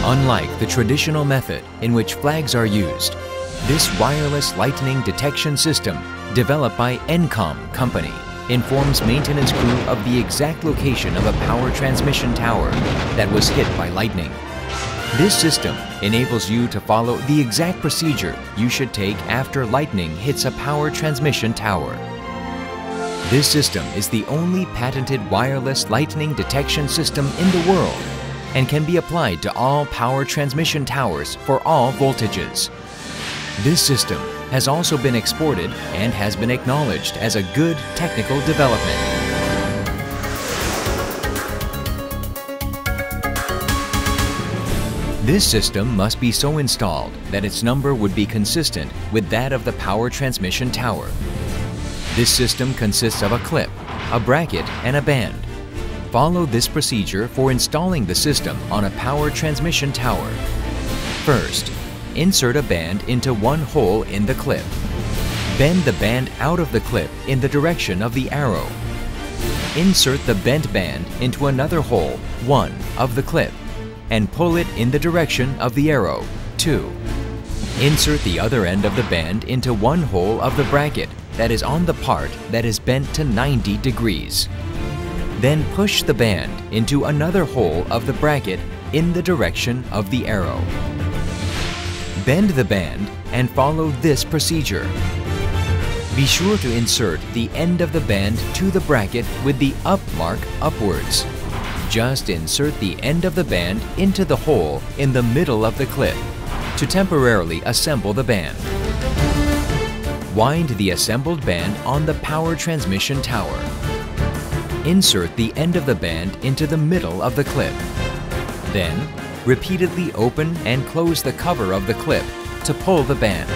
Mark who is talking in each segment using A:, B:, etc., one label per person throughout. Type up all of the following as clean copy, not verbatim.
A: Unlike the traditional method in which flags are used, this wireless lightning detection system, developed by Encom Company, informs maintenance crew of the exact location of a power transmission tower that was hit by lightning. This system enables you to follow the exact procedure you should take after lightning hits a power transmission tower. This system is the only patented wireless lightning detection system in the world and can be applied to all power transmission towers for all voltages. This system has also been exported and has been acknowledged as a good technical development. This system must be so installed that its number would be consistent with that of the power transmission tower. This system consists of a clip, a bracket, and a band. Follow this procedure for installing the system on a power transmission tower. First, insert a band into one hole in the clip. Bend the band out of the clip in the direction of the arrow. Insert the bent band into another hole, 1, of the clip, and pull it in the direction of the arrow, 2. Insert the other end of the band into one hole of the bracket that is on the part that is bent to 90 degrees. Then push the band into another hole of the bracket in the direction of the arrow. Bend the band and follow this procedure. Be sure to insert the end of the band to the bracket with the up mark upwards. Just insert the end of the band into the hole in the middle of the clip to temporarily assemble the band. Wind the assembled band on the power transmission tower. Insert the end of the band into the middle of the clip. Then, repeatedly open and close the cover of the clip to pull the band.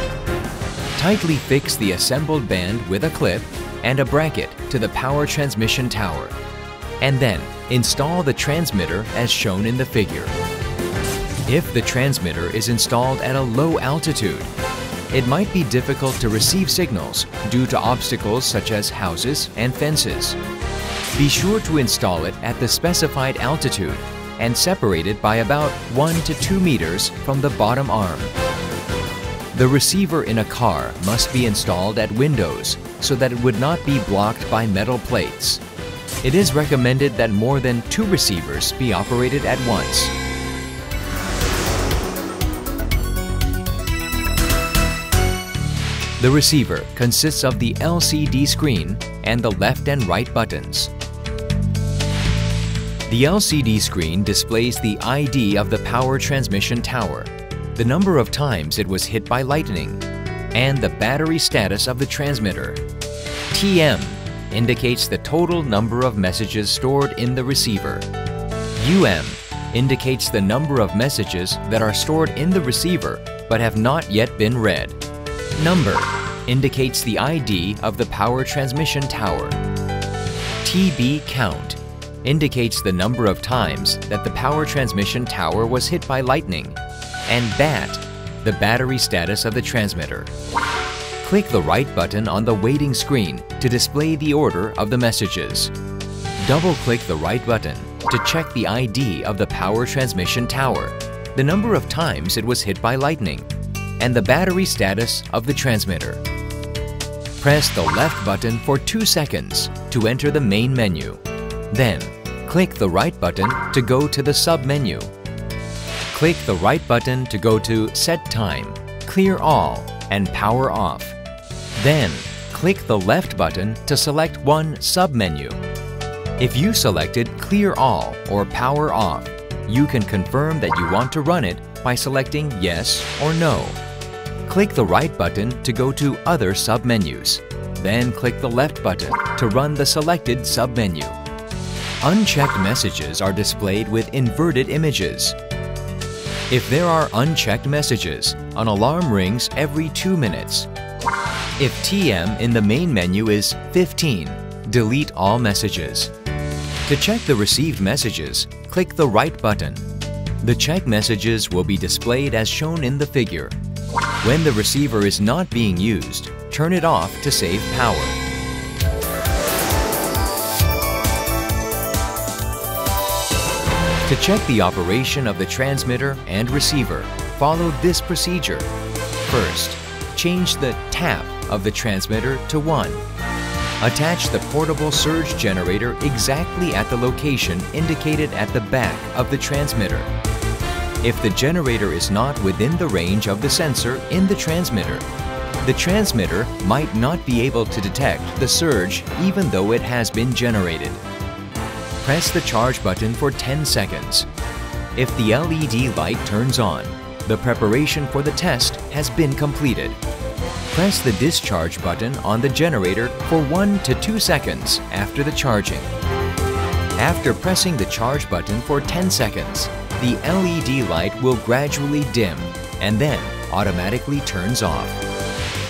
A: Tightly fix the assembled band with a clip and a bracket to the power transmission tower. And then, install the transmitter as shown in the figure. If the transmitter is installed at a low altitude, it might be difficult to receive signals due to obstacles such as houses and fences. Be sure to install it at the specified altitude and separate it by about 1 to 2 meters from the bottom arm. The receiver in a car must be installed at windows so that it would not be blocked by metal plates. It is recommended that more than 2 receivers be operated at once. The receiver consists of the LCD screen and the left and right buttons. The LCD screen displays the ID of the power transmission tower, the number of times it was hit by lightning, and the battery status of the transmitter. TM indicates the total number of messages stored in the receiver. UM indicates the number of messages that are stored in the receiver but have not yet been read. Number indicates the ID of the power transmission tower. TB count indicates the number of times that the power transmission tower was hit by lightning, and BAT, the battery status of the transmitter. Click the right button on the waiting screen to display the order of the messages. Double-click the right button to check the ID of the power transmission tower, the number of times it was hit by lightning, and the battery status of the transmitter. Press the left button for 2 seconds to enter the main menu. Then, click the right button to go to the sub-menu. Click the right button to go to Set Time, Clear All, and Power Off. Then, click the left button to select one sub-menu. If you selected Clear All or Power Off, you can confirm that you want to run it by selecting Yes or No. Click the right button to go to Other sub-menus. Then click the left button to run the selected sub-menu. Unchecked messages are displayed with inverted images. If there are unchecked messages, an alarm rings every 2 minutes. If TM in the main menu is 15, delete all messages. To check the received messages, click the right button. The check messages will be displayed as shown in the figure. When the receiver is not being used, turn it off to save power. To check the operation of the transmitter and receiver, follow this procedure. First, change the tap of the transmitter to 1. Attach the portable surge generator exactly at the location indicated at the back of the transmitter. If the generator is not within the range of the sensor in the transmitter might not be able to detect the surge even though it has been generated. Press the charge button for 10 seconds. If the LED light turns on, the preparation for the test has been completed. Press the discharge button on the generator for 1 to 2 seconds after the charging. After pressing the charge button for 10 seconds, the LED light will gradually dim and then automatically turns off.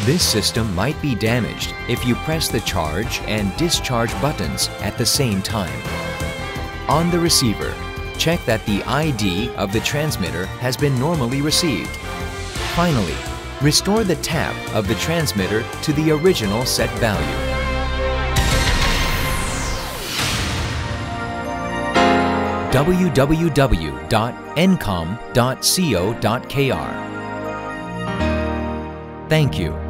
A: This system might be damaged if you press the charge and discharge buttons at the same time. On the receiver, check that the ID of the transmitter has been normally received. Finally, restore the tap of the transmitter to the original set value. www.ncom.co.kr. Thank you.